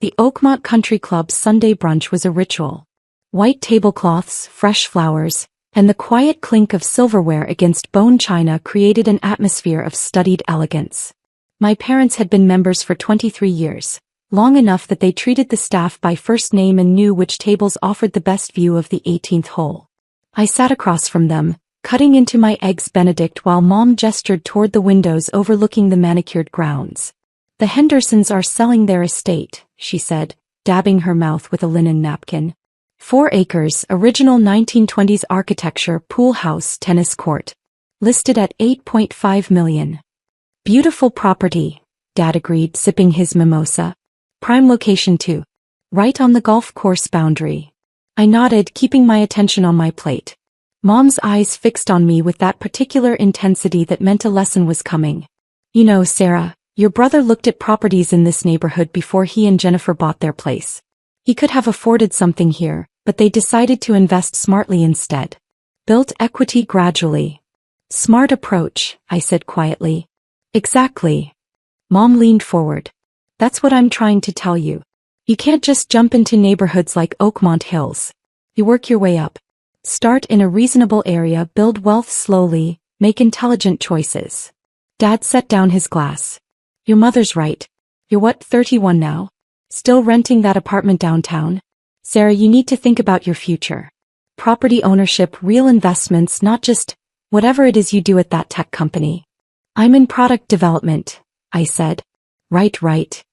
The Oakmont Country Club's Sunday brunch was a ritual. White tablecloths, fresh flowers, and the quiet clink of silverware against bone china created an atmosphere of studied elegance. My parents had been members for 23 years, long enough that they treated the staff by first name and knew which tables offered the best view of the 18th hole. I sat across from them, cutting into my eggs Benedict while Mom gestured toward the windows overlooking the manicured grounds. "The Hendersons are selling their estate," she said, dabbing her mouth with a linen napkin. 4 acres, original 1920s architecture, pool house, tennis court. Listed at $8.5 million. "Beautiful property," Dad agreed, sipping his mimosa. "Prime location too. Right on the golf course boundary." I nodded, keeping my attention on my plate. Mom's eyes fixed on me with that particular intensity that meant a lesson was coming. "You know, Sarah, your brother looked at properties in this neighborhood before he and Jennifer bought their place. He could have afforded something here, but they decided to invest smartly instead. Built equity gradually." "Smart approach," I said quietly. "Exactly." Mom leaned forward. "That's what I'm trying to tell you. You can't just jump into neighborhoods like Oakmont Hills. You work your way up. Start in a reasonable area, build wealth slowly, make intelligent choices." Dad set down his glass. "Your mother's right. You're what, 31 now? Still renting that apartment downtown? Sarah, you need to think about your future. Property ownership, real investments, not just whatever it is you do at that tech company." "I'm in product development," I said. Right.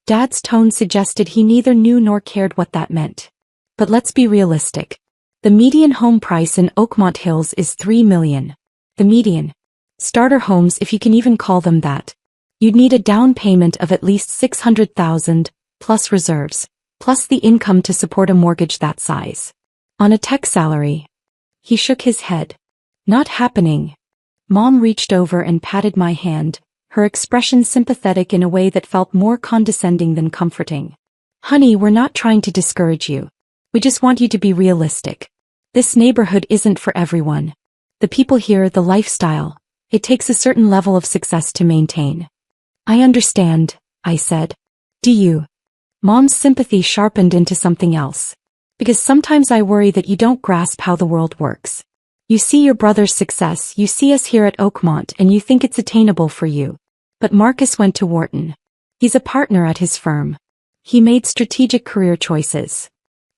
Dad's tone suggested he neither knew nor cared what that meant. "But let's be realistic. The median home price in Oakmont Hills is $3 million. The median. Starter homes, if you can even call them that. You'd need a down payment of at least $600,000, plus reserves, plus the income to support a mortgage that size. On a tech salary." He shook his head. "Not happening." Mom reached over and patted my hand, her expression sympathetic in a way that felt more condescending than comforting. "Honey, we're not trying to discourage you. We just want you to be realistic. This neighborhood isn't for everyone. The people here, the lifestyle, it takes a certain level of success to maintain." "I understand," I said. "Do you?" Mom's sympathy sharpened into something else. "Because sometimes I worry that you don't grasp how the world works. You see your brother's success, you see us here at Oakmont, and you think it's attainable for you. But Marcus went to Wharton. He's a partner at his firm. He made strategic career choices.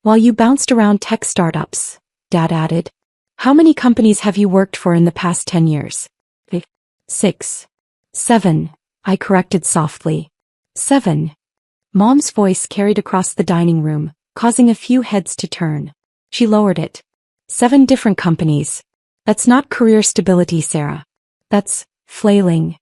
While you bounced around tech startups," Dad added. "How many companies have you worked for in the past 10 years? 6. 7, I corrected softly. 7. Mom's voice carried across the dining room, causing a few heads to turn. She lowered it. 7 different companies. That's not career stability, Sarah. That's flailing."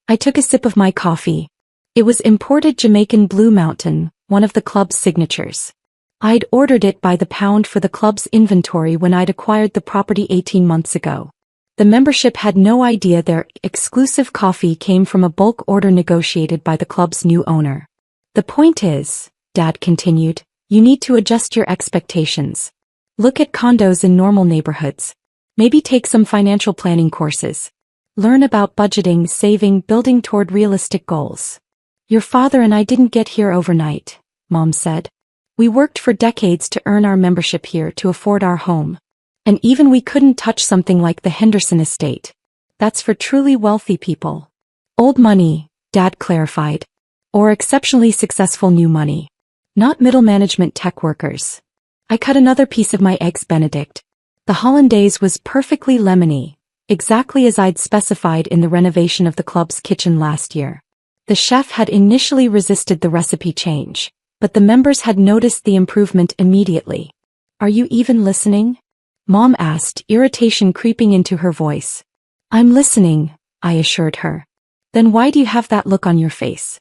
I took a sip of my coffee. It was imported Jamaican Blue Mountain, one of the club's signatures. I'd ordered it by the pound for the club's inventory when I'd acquired the property 18 months ago. The membership had no idea their exclusive coffee came from a bulk order negotiated by the club's new owner. "The point is," Dad continued, "you need to adjust your expectations. Look at condos in normal neighborhoods. Maybe take some financial planning courses. Learn about budgeting, saving, building toward realistic goals. Your father and I didn't get here overnight," Mom said. "We worked for decades to earn our membership here to afford our home. And even we couldn't touch something like the Henderson estate. That's for truly wealthy people. Old money," Dad clarified. "Or exceptionally successful new money. Not middle management tech workers." I cut another piece of my eggs Benedict. The hollandaise was perfectly lemony, exactly as I'd specified in the renovation of the club's kitchen last year. The chef had initially resisted the recipe change, but the members had noticed the improvement immediately. "Are you even listening?" Mom asked, irritation creeping into her voice. "I'm listening," I assured her. "Then why do you have that look on your face?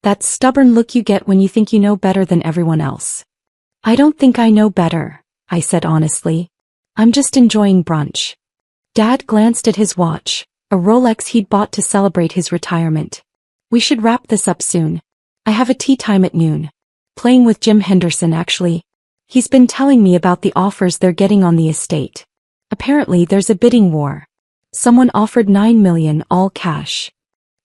That stubborn look you get when you think you know better than everyone else." "I don't think I know better," I said honestly. "I'm just enjoying brunch." Dad glanced at his watch, a Rolex he'd bought to celebrate his retirement. "We should wrap this up soon. I have a tea time at noon. Playing with Jim Henderson, actually. He's been telling me about the offers they're getting on the estate. Apparently there's a bidding war. Someone offered $9 million all cash."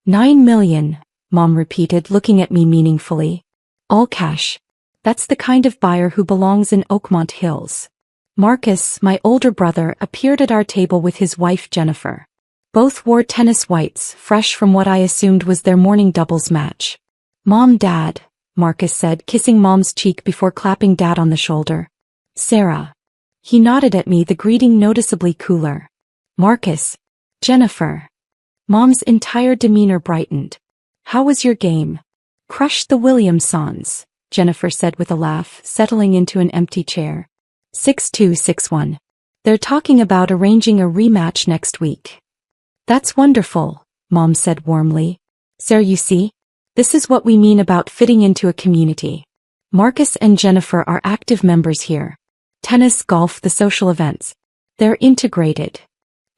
$9 million, Mom repeated, looking at me meaningfully. "All cash. That's the kind of buyer who belongs in Oakmont Hills. Marcus, my older brother, appeared at our table with his wife Jennifer. Both wore tennis whites, fresh from what I assumed was their morning doubles match. "Mom, Dad," Marcus said, kissing Mom's cheek before clapping Dad on the shoulder. "Sarah." He nodded at me, the greeting noticeably cooler. "Marcus." "Jennifer." Mom's entire demeanor brightened. "How was your game?" "Crushed the Williamsons," Jennifer said with a laugh, settling into an empty chair. 6-2, 6-1. "They're talking about arranging a rematch next week." "That's wonderful," Mom said warmly. "Sarah, you see? This is what we mean about fitting into a community. Marcus and Jennifer are active members here. Tennis, golf, the social events. They're integrated."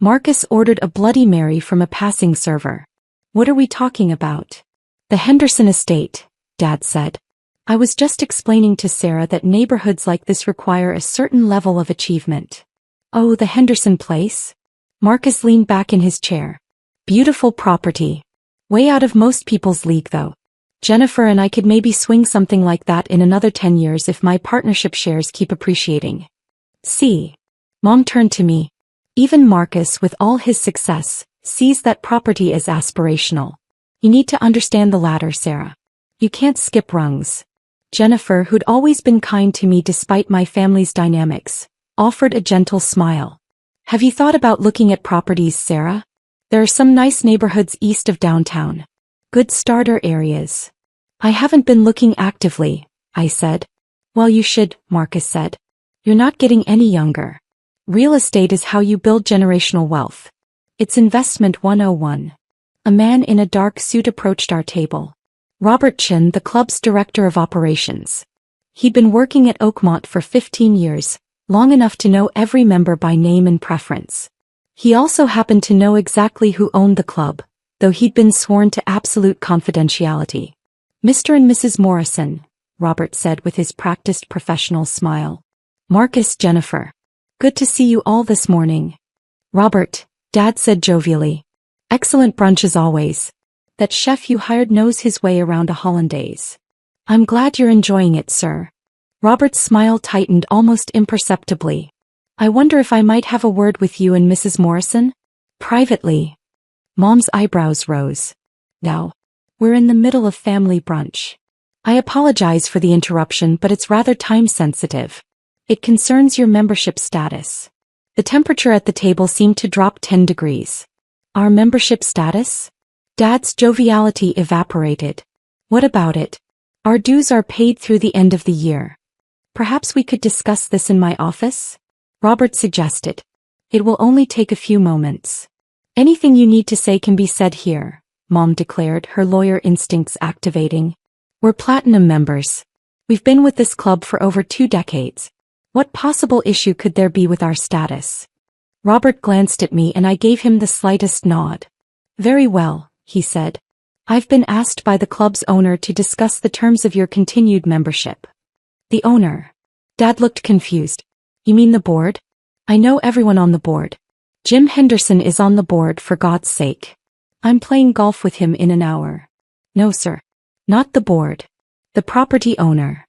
Marcus ordered a Bloody Mary from a passing server. "What are we talking about?" "The Henderson estate," Dad said. "I was just explaining to Sarah that neighborhoods like this require a certain level of achievement." "Oh, the Henderson place?" Marcus leaned back in his chair. "Beautiful property. Way out of most people's league though. Jennifer and I could maybe swing something like that in another 10 years if my partnership shares keep appreciating." "See?" Mom turned to me. "Even Marcus, with all his success, sees that property as aspirational. You need to understand the ladder, Sarah. You can't skip rungs." Jennifer, who'd always been kind to me despite my family's dynamics, offered a gentle smile. "Have you thought about looking at properties, Sarah? There are some nice neighborhoods east of downtown. Good starter areas." "I haven't been looking actively," I said. "Well, you should," Marcus said. "You're not getting any younger. Real estate is how you build generational wealth. It's investment 101. A man in a dark suit approached our table. Robert Chin, the club's director of operations. He'd been working at Oakmont for 15 years, long enough to know every member by name and preference. He also happened to know exactly who owned the club, though he'd been sworn to absolute confidentiality. "Mr. and Mrs. Morrison," Robert said with his practiced professional smile. "Marcus, Jennifer. Good to see you all this morning." "Robert," Dad said jovially. "Excellent brunch as always. That chef you hired knows his way around a hollandaise." "I'm glad you're enjoying it, sir." Robert's smile tightened almost imperceptibly. "I wonder if I might have a word with you and Mrs. Morrison? Privately." Mom's eyebrows rose. "Now, we're in the middle of family brunch. I apologize for the interruption, but it's rather time-sensitive. It concerns your membership status." The temperature at the table seemed to drop 10 degrees. "Our membership status?" Dad's joviality evaporated. "What about it? Our dues are paid through the end of the year. Perhaps we could discuss this in my office?" Robert suggested. "It will only take a few moments." "Anything you need to say can be said here," Mom declared, her lawyer instincts activating. "We're platinum members. We've been with this club for over 2 decades. What possible issue could there be with our status?" Robert glanced at me and I gave him the slightest nod. "Very well," he said. "I've been asked by the club's owner to discuss the terms of your continued membership." "The owner?" Dad looked confused. "You mean the board?" "I know everyone on the board. Jim Henderson is on the board, for God's sake. I'm playing golf with him in an hour." "No, sir. Not the board. The property owner."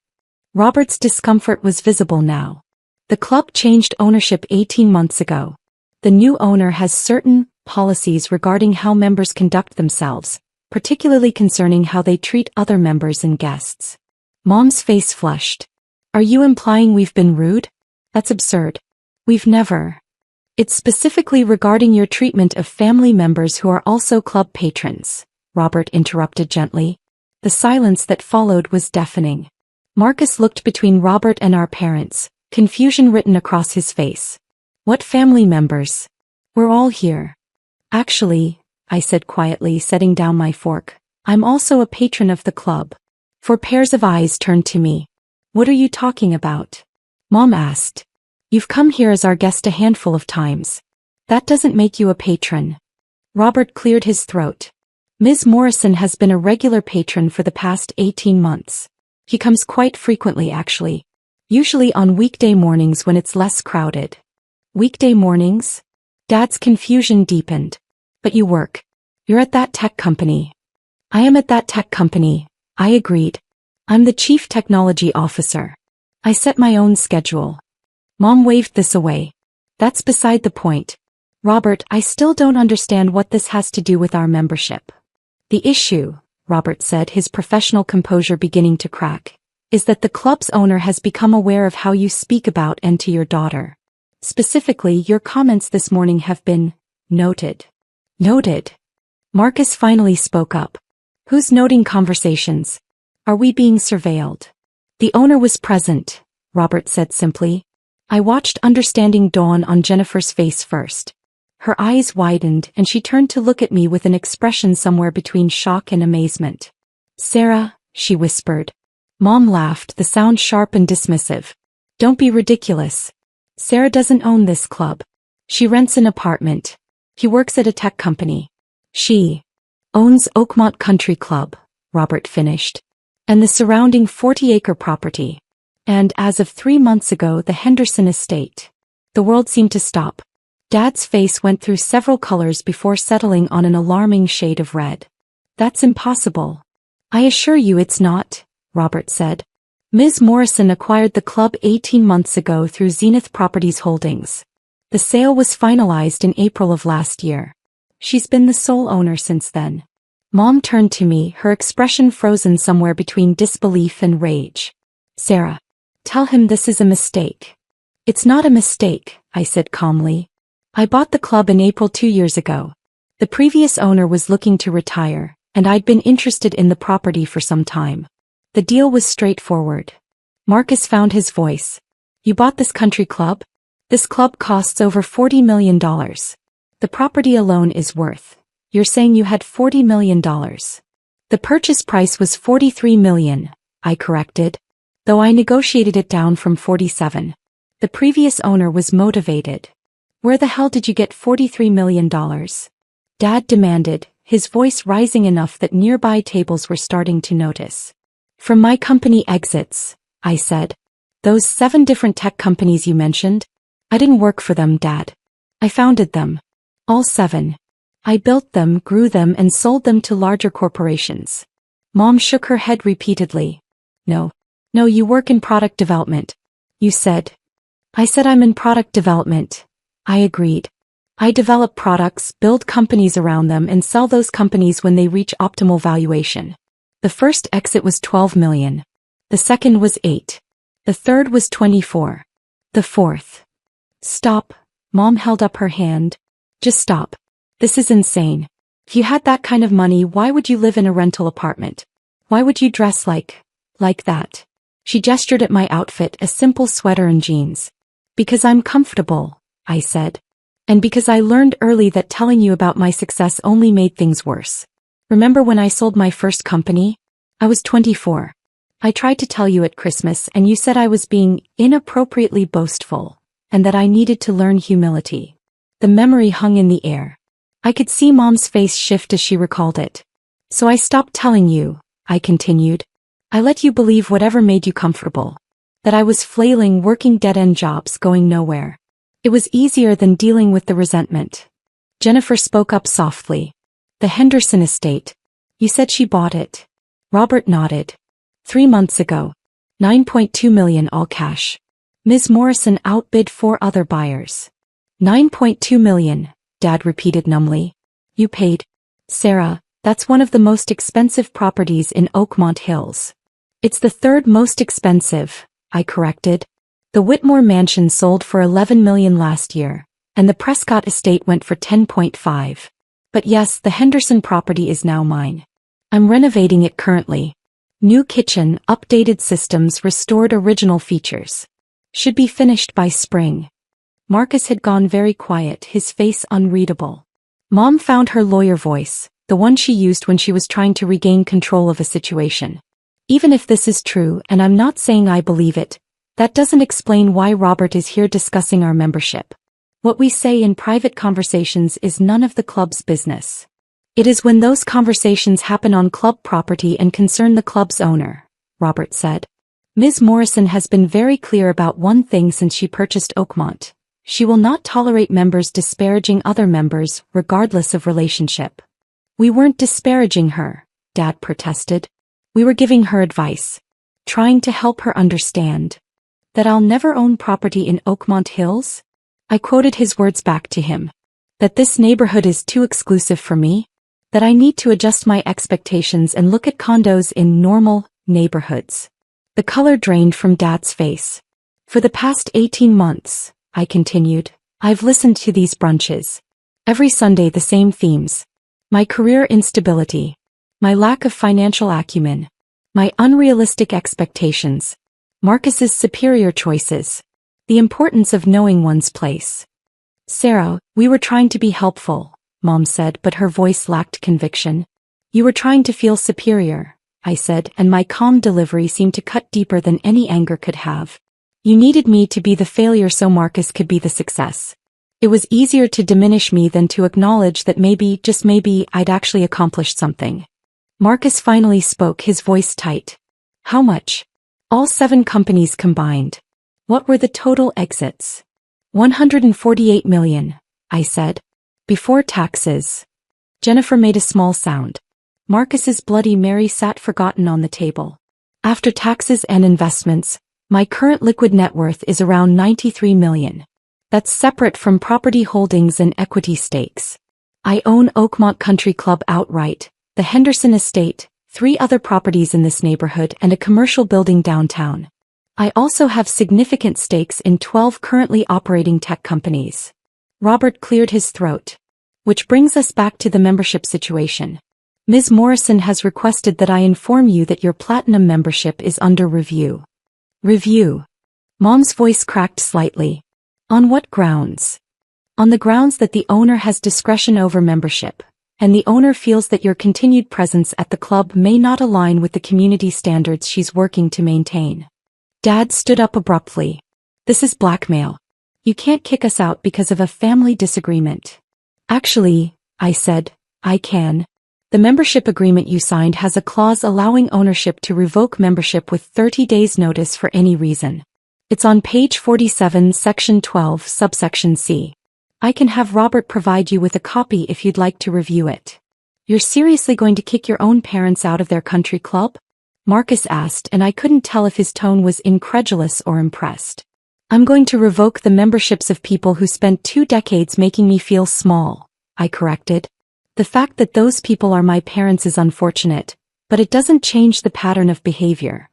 Robert's discomfort was visible now. "The club changed ownership 18 months ago. The new owner has certain policies regarding how members conduct themselves, particularly concerning how they treat other members and guests." Mom's face flushed. "Are you implying we've been rude? That's absurd. We've never." "It's specifically regarding your treatment of family members who are also club patrons," Robert interrupted gently. The silence that followed was deafening. Marcus looked between Robert and our parents, confusion written across his face. "What family members? We're all here." "Actually," I said quietly, setting down my fork, "I'm also a patron of the club." 4 pairs of eyes turned to me. "What are you talking about?" Mom asked. "You've come here as our guest a handful of times. That doesn't make you a patron." Robert cleared his throat. "Ms. Morrison has been a regular patron for the past 18 months. He comes quite frequently, actually. Usually on weekday mornings when it's less crowded." "Weekday mornings?" Dad's confusion deepened. "But you work. You're at that tech company." "I am at that tech company," I agreed. I'm the chief technology officer. I set my own schedule. Mom waved this away. That's beside the point. Robert, I still don't understand what this has to do with our membership. The issue, Robert said, his professional composure beginning to crack, is that the club's owner has become aware of how you speak about and to your daughter. Specifically, your comments this morning have been noted. Noted. Marcus finally spoke up. Who's noting conversations? Are we being surveilled? The owner was present, Robert said simply. I watched understanding dawn on Jennifer's face first. Her eyes widened and she turned to look at me with an expression somewhere between shock and amazement. Sarah, she whispered. Mom laughed, the sound sharp and dismissive. Don't be ridiculous. Sarah doesn't own this club. She rents an apartment. He works at a tech company. She owns Oakmont Country Club, Robert finished, and the surrounding 40-acre property. And as of 3 months ago, the Henderson estate. The world seemed to stop. Dad's face went through several colors before settling on an alarming shade of red. That's impossible. I assure you it's not, Robert said. Ms. Morrison acquired the club 18 months ago through Zenith Properties Holdings. The sale was finalized in April of last year. She's been the sole owner since then. Mom turned to me, her expression frozen somewhere between disbelief and rage. Sarah, tell him this is a mistake. It's not a mistake, I said calmly. I bought the club in April 2 years ago. The previous owner was looking to retire, and I'd been interested in the property for some time. The deal was straightforward. Marcus found his voice. You bought this country club? This club costs over $40 million. The property alone is worth. You're saying you had $40 million. The purchase price was $43 million, I corrected, though I negotiated it down from $47. The previous owner was motivated. Where the hell did you get $43 million? Dad demanded, his voice rising enough that nearby tables were starting to notice. From my company exits, I said. Those 7 different tech companies you mentioned? I didn't work for them, Dad. I founded them. All 7. I built them, grew them, and sold them to larger corporations. Mom shook her head repeatedly. No, you work in product development. You said. I said I'm in product development. I agreed. I develop products, build companies around them, and sell those companies when they reach optimal valuation. The first exit was $12 million. The second was $8 million. The third was $24 million. The fourth. Stop. Mom held up her hand. Just stop. This is insane. If you had that kind of money, why would you live in a rental apartment? Why would you dress like that? She gestured at my outfit, a simple sweater and jeans. Because I'm comfortable, I said. And because I learned early that telling you about my success only made things worse. Remember when I sold my first company? I was 24. I tried to tell you at Christmas and you said I was being inappropriately boastful, and that I needed to learn humility. The memory hung in the air. I could see Mom's face shift as she recalled it. So I stopped telling you, I continued. I let you believe whatever made you comfortable. That I was flailing, working dead-end jobs, going nowhere. It was easier than dealing with the resentment. Jennifer spoke up softly. The Henderson estate. You said she bought it. Robert nodded. 3 months ago. $9.2 million all cash. Ms. Morrison outbid 4 other buyers. $9.2 million, Dad repeated numbly. You paid. Sarah, that's one of the most expensive properties in Oakmont Hills. It's the 3rd most expensive, I corrected. The Whitmore mansion sold for $11 million last year, and the Prescott estate went for $10.5 million. But yes, the Henderson property is now mine. I'm renovating it currently. New kitchen, updated systems, restored original features. Should be finished by spring. Marcus had gone very quiet, his face unreadable. Mom found her lawyer voice, the one she used when she was trying to regain control of a situation. Even if this is true, and I'm not saying I believe it, that doesn't explain why Robert is here discussing our membership. What we say in private conversations is none of the club's business. It is when those conversations happen on club property and concern the club's owner, Robert said. Ms. Morrison has been very clear about one thing since she purchased Oakmont. She will not tolerate members disparaging other members, regardless of relationship. We weren't disparaging her, Dad protested. We were giving her advice. trying to help her understand. That I'll never own property in Oakmont Hills? I quoted his words back to him. That this neighborhood is too exclusive for me? That I need to adjust my expectations and look at condos in normal neighborhoods. The color drained from Dad's face. For the past 18 months, I continued, I've listened to these brunches. Every Sunday the same themes. My career instability. My lack of financial acumen. My unrealistic expectations. Marcus's superior choices. The importance of knowing one's place. Sarah, we were trying to be helpful, Mom said, but her voice lacked conviction. You were trying to feel superior, I said, and my calm delivery seemed to cut deeper than any anger could have. You needed me to be the failure so Marcus could be the success. It was easier to diminish me than to acknowledge that maybe, just maybe, I'd actually accomplished something. Marcus finally spoke, his voice tight. How much? All 7 companies combined. What were the total exits? 148 million, I said. Before taxes. Jennifer made a small sound. Marcus's Bloody Mary sat forgotten on the table. After taxes and investments, my current liquid net worth is around 93 million. That's separate from property holdings and equity stakes. I own Oakmont Country Club outright, the Henderson Estate, 3 other properties in this neighborhood and a commercial building downtown. I also have significant stakes in 12 currently operating tech companies. Robert cleared his throat. Which brings us back to the membership situation. Ms. Morrison has requested that I inform you that your platinum membership is under review. Review. Mom's voice cracked slightly. On what grounds? On the grounds that the owner has discretion over membership, and the owner feels that your continued presence at the club may not align with the community standards she's working to maintain. Dad stood up abruptly. This is blackmail. You can't kick us out because of a family disagreement. Actually, I said, I can. The membership agreement you signed has a clause allowing ownership to revoke membership with 30 days notice for any reason. It's on page 47, section 12, subsection C. I can have Robert provide you with a copy if you'd like to review it. You're seriously going to kick your own parents out of their country club? Marcus asked, and I couldn't tell if his tone was incredulous or impressed. I'm going to revoke the memberships of people who spent 2 decades making me feel small, I corrected. The fact that those people are my parents is unfortunate, but it doesn't change the pattern of behavior.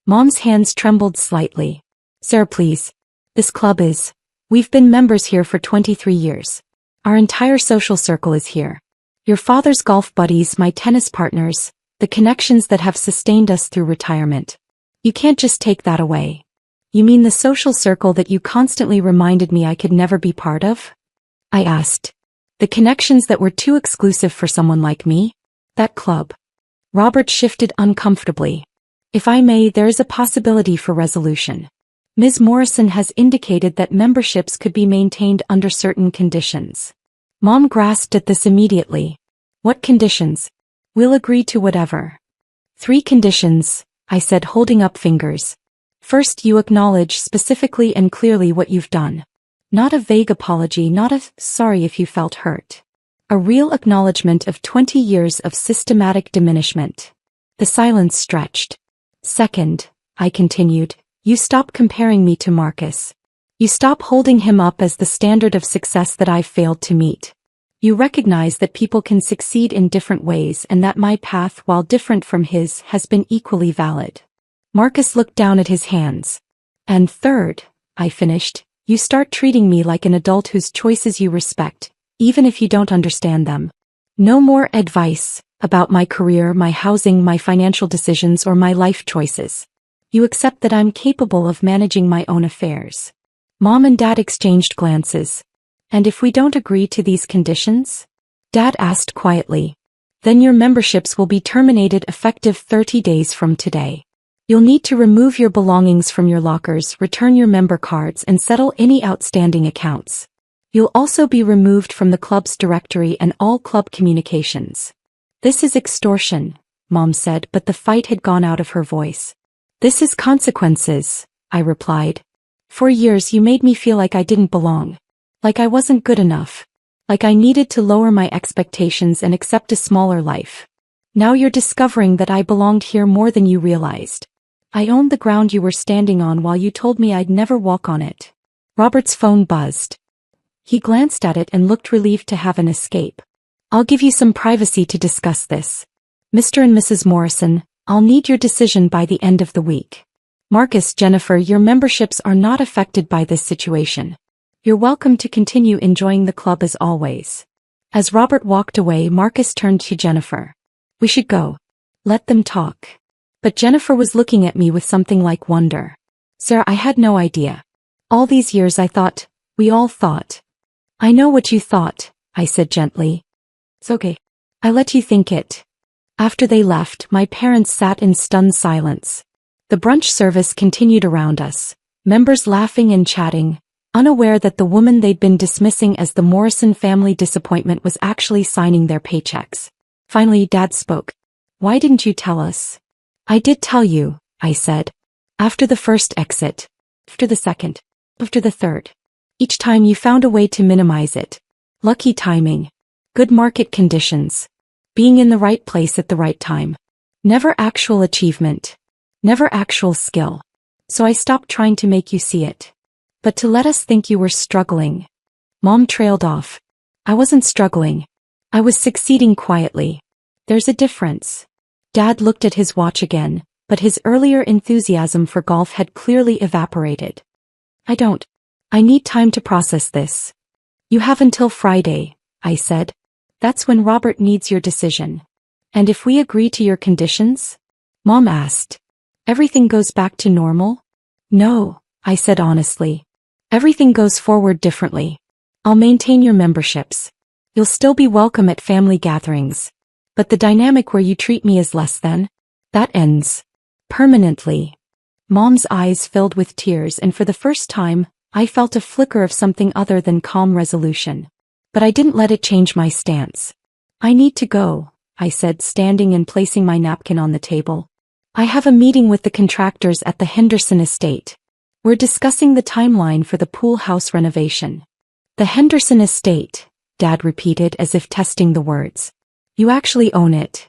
Mom's hands trembled slightly. Sarah, please. This club is. We've been members here for 23 years. Our entire social circle is here. Your father's golf buddies, my tennis partners, the connections that have sustained us through retirement. You can't just take that away. You mean the social circle that you constantly reminded me I could never be part of? I asked. The connections that were too exclusive for someone like me? That club. Robert shifted uncomfortably. If I may, there is a possibility for resolution. Ms. Morrison has indicated that memberships could be maintained under certain conditions. Mom grasped at this immediately. What conditions? We'll agree to whatever. 3 conditions, I said, holding up fingers. First, you acknowledge specifically and clearly what you've done. Not a vague apology, not a sorry if you felt hurt. A real acknowledgement of 20 years of systematic diminishment. The silence stretched. Second, I continued, you stop comparing me to Marcus. You stop holding him up as the standard of success that I've failed to meet. You recognize that people can succeed in different ways and that my path, while different from his, has been equally valid. Marcus looked down at his hands. And third, I finished, you start treating me like an adult whose choices you respect, even if you don't understand them. No more advice about my career, my housing, my financial decisions, or my life choices. You accept that I'm capable of managing my own affairs. Mom and Dad exchanged glances. And if we don't agree to these conditions? Dad asked quietly. Then your memberships will be terminated effective 30 days from today. You'll need to remove your belongings from your lockers, return your member cards, and settle any outstanding accounts. You'll also be removed from the club's directory and all club communications. This is extortion, Mom said, but the fight had gone out of her voice. This is consequences, I replied. For years you made me feel like I didn't belong. Like I wasn't good enough. Like I needed to lower my expectations and accept a smaller life. Now you're discovering that I belonged here more than you realized. I owned the ground you were standing on while you told me I'd never walk on it. Robert's phone buzzed. He glanced at it and looked relieved to have an escape. I'll give you some privacy to discuss this. Mr. and Mrs. Morrison, I'll need your decision by the end of the week. Marcus, Jennifer, your memberships are not affected by this situation. You're welcome to continue enjoying the club as always. As Robert walked away, Marcus turned to Jennifer. We should go. Let them talk. But Jennifer was looking at me with something like wonder. Sarah, I had no idea. All these years I thought, we all thought. I know what you thought, I said gently. It's okay. I let you think it. After they left, my parents sat in stunned silence. The brunch service continued around us, members laughing and chatting, unaware that the woman they'd been dismissing as the Morrison family disappointment was actually signing their paychecks. Finally, Dad spoke. Why didn't you tell us? I did tell you, I said. After the first exit. After the second. After the third. Each time you found a way to minimize it. Lucky timing. Good market conditions. Being in the right place at the right time. Never actual achievement. Never actual skill. So I stopped trying to make you see it. But to let us think you were struggling. Mom trailed off. I wasn't struggling. I was succeeding quietly. There's a difference. Dad looked at his watch again, but his earlier enthusiasm for golf had clearly evaporated. I need time to process this. You have until Friday, I said. That's when Robert needs your decision. And if we agree to your conditions? Mom asked. Everything goes back to normal? No, I said honestly. Everything goes forward differently. I'll maintain your memberships. You'll still be welcome at family gatherings. But the dynamic where you treat me as less than? That ends. Permanently. Mom's eyes filled with tears, and for the first time, I felt a flicker of something other than calm resolution. But I didn't let it change my stance. I need to go, I said, standing and placing my napkin on the table. I have a meeting with the contractors at the Henderson estate. We're discussing the timeline for the pool house renovation. The Henderson estate, Dad repeated as if testing the words. You actually own it.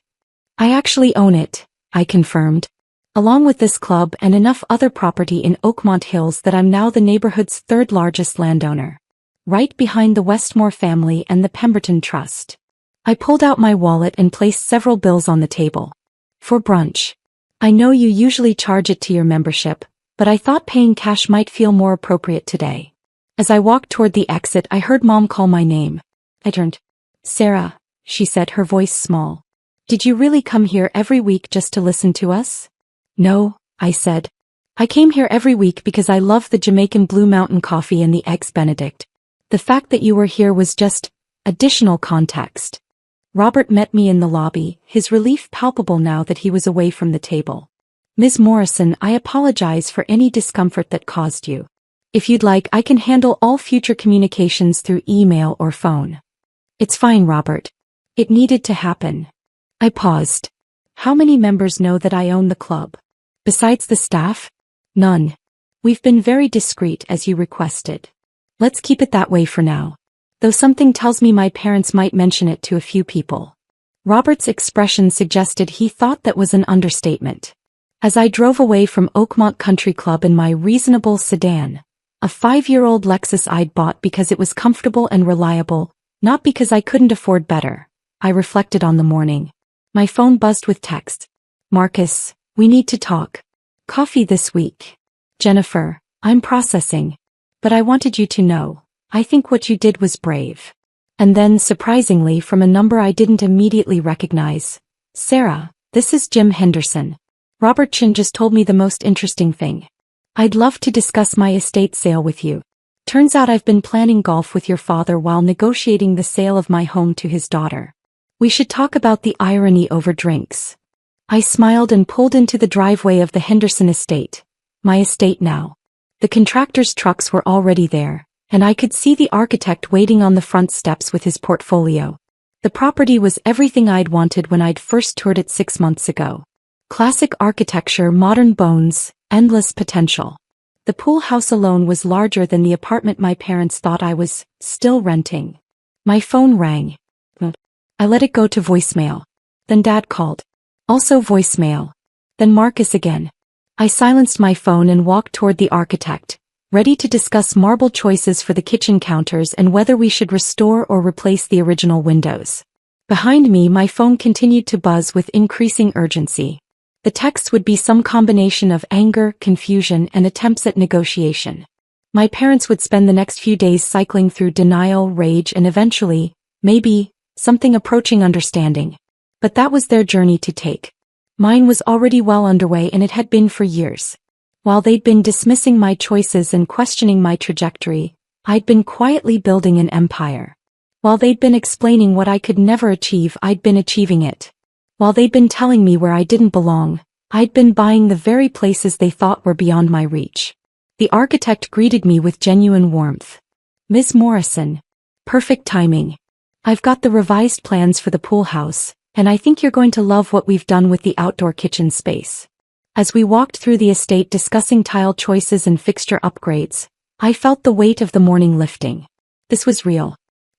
I actually own it, I confirmed. Along with this club and enough other property in Oakmont Hills that I'm now the neighborhood's third largest landowner. Right behind the Westmore family and the Pemberton Trust. I pulled out my wallet and placed several bills on the table. For brunch. I know you usually charge it to your membership, but I thought paying cash might feel more appropriate today. As I walked toward the exit, I heard Mom call my name. I turned. Sarah, she said, her voice small. Did you really come here every week just to listen to us? No, I said. I came here every week because I love the Jamaican Blue Mountain coffee and the Eggs Benedict. The fact that you were here was just additional context. Robert met me in the lobby, his relief palpable now that he was away from the table. Ms. Morrison, I apologize for any discomfort that caused you. If you'd like, I can handle all future communications through email or phone. It's fine, Robert. It needed to happen. I paused. How many members know that I own the club? Besides the staff? None. We've been very discreet as you requested. Let's keep it that way for now. Though something tells me my parents might mention it to a few people. Robert's expression suggested he thought that was an understatement. As I drove away from Oakmont Country Club in my reasonable sedan, a 5-year-old Lexus I'd bought because it was comfortable and reliable, not because I couldn't afford better, I reflected on the morning. My phone buzzed with text. Marcus, we need to talk. Coffee this week. Jennifer, I'm processing. But I wanted you to know, I think what you did was brave. And then, surprisingly, from a number I didn't immediately recognize. Sarah, this is Jim Henderson. Robert Chin just told me the most interesting thing. I'd love to discuss my estate sale with you. Turns out I've been planning golf with your father while negotiating the sale of my home to his daughter. We should talk about the irony over drinks. I smiled and pulled into the driveway of the Henderson estate. My estate now. The contractor's trucks were already there, and I could see the architect waiting on the front steps with his portfolio. The property was everything I'd wanted when I'd first toured it 6 months ago. Classic architecture, modern bones, endless potential. The pool house alone was larger than the apartment my parents thought I was still renting. My phone rang. I let it go to voicemail. Then Dad called. Also voicemail. Then Marcus again. I silenced my phone and walked toward the architect, ready to discuss marble choices for the kitchen counters and whether we should restore or replace the original windows. Behind me, my phone continued to buzz with increasing urgency. The text would be some combination of anger, confusion, and attempts at negotiation. My parents would spend the next few days cycling through denial, rage, and eventually, maybe, something approaching understanding. But that was their journey to take. Mine was already well underway, and it had been for years. While they'd been dismissing my choices and questioning my trajectory, I'd been quietly building an empire. While they'd been explaining what I could never achieve, I'd been achieving it. While they'd been telling me where I didn't belong, I'd been buying the very places they thought were beyond my reach. The architect greeted me with genuine warmth. "Miss Morrison. Perfect timing. I've got the revised plans for the pool house, and I think you're going to love what we've done with the outdoor kitchen space." As we walked through the estate discussing tile choices and fixture upgrades, I felt the weight of the morning lifting. This was real.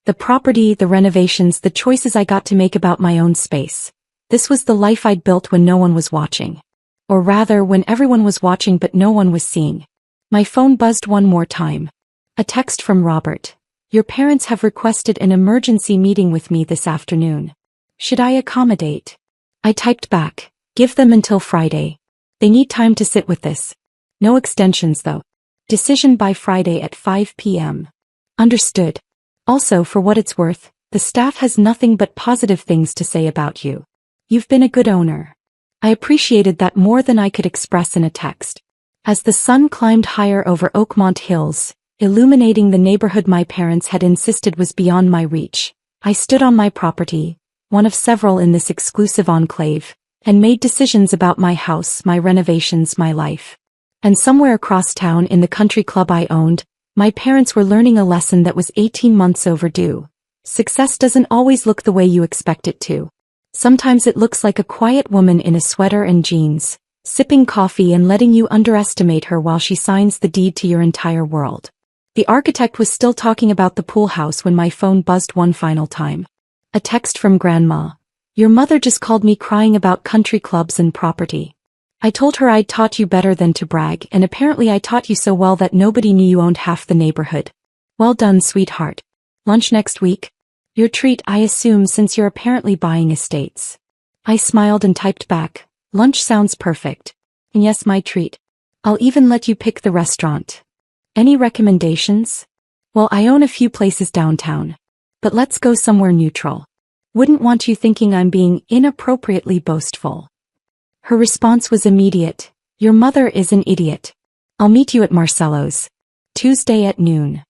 The property, the renovations, the choices I got to make about my own space. This was the life I'd built when no one was watching. Or rather, when everyone was watching but no one was seeing. My phone buzzed one more time. A text from Robert. "Your parents have requested an emergency meeting with me this afternoon. Should I accommodate?" I typed back, "Give them until Friday. They need time to sit with this. No extensions though. Decision by Friday at 5 p.m. Understood. Also, for what it's worth, the staff has nothing but positive things to say about you. You've been a good owner." I appreciated that more than I could express in a text. As the sun climbed higher over Oakmont Hills, illuminating the neighborhood my parents had insisted was beyond my reach, I stood on my property, one of several in this exclusive enclave, and made decisions about my house, my renovations, my life. And somewhere across town in the country club I owned, my parents were learning a lesson that was 18 months overdue. Success doesn't always look the way you expect it to. Sometimes it looks like a quiet woman in a sweater and jeans, sipping coffee and letting you underestimate her while she signs the deed to your entire world. The architect was still talking about the pool house when my phone buzzed one final time. A text from Grandma. "Your mother just called me crying about country clubs and property. I told her I'd taught you better than to brag, and apparently I taught you so well that nobody knew you owned half the neighborhood. Well done, sweetheart. Lunch next week? Your treat, I assume, since you're apparently buying estates." I smiled and typed back, "Lunch sounds perfect. And yes, my treat. I'll even let you pick the restaurant. Any recommendations?" "Well, I own a few places downtown. But let's go somewhere neutral. Wouldn't want you thinking I'm being inappropriately boastful." Her response was immediate. "Your mother is an idiot. I'll meet you at Marcello's. Tuesday at noon."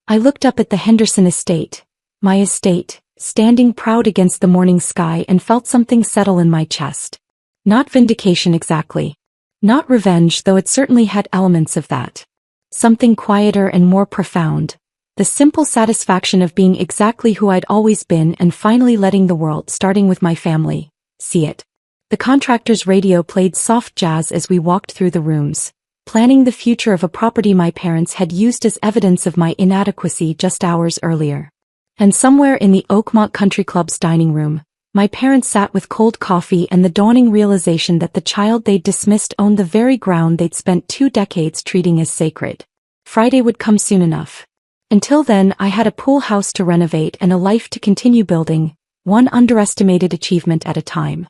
I looked up at the Henderson estate, my estate, standing proud against the morning sky, and felt something settle in my chest. Not vindication exactly. Not revenge, though it certainly had elements of that. Something quieter and more profound. The simple satisfaction of being exactly who I'd always been and finally letting the world, starting with my family, see it. The contractor's radio played soft jazz as we walked through the rooms, planning the future of a property my parents had used as evidence of my inadequacy just hours earlier. And somewhere in the Oakmont Country Club's dining room, my parents sat with cold coffee and the dawning realization that the child they'd dismissed owned the very ground they'd spent 2 decades treating as sacred. Friday would come soon enough. Until then, I had a pool house to renovate and a life to continue building, one underestimated achievement at a time.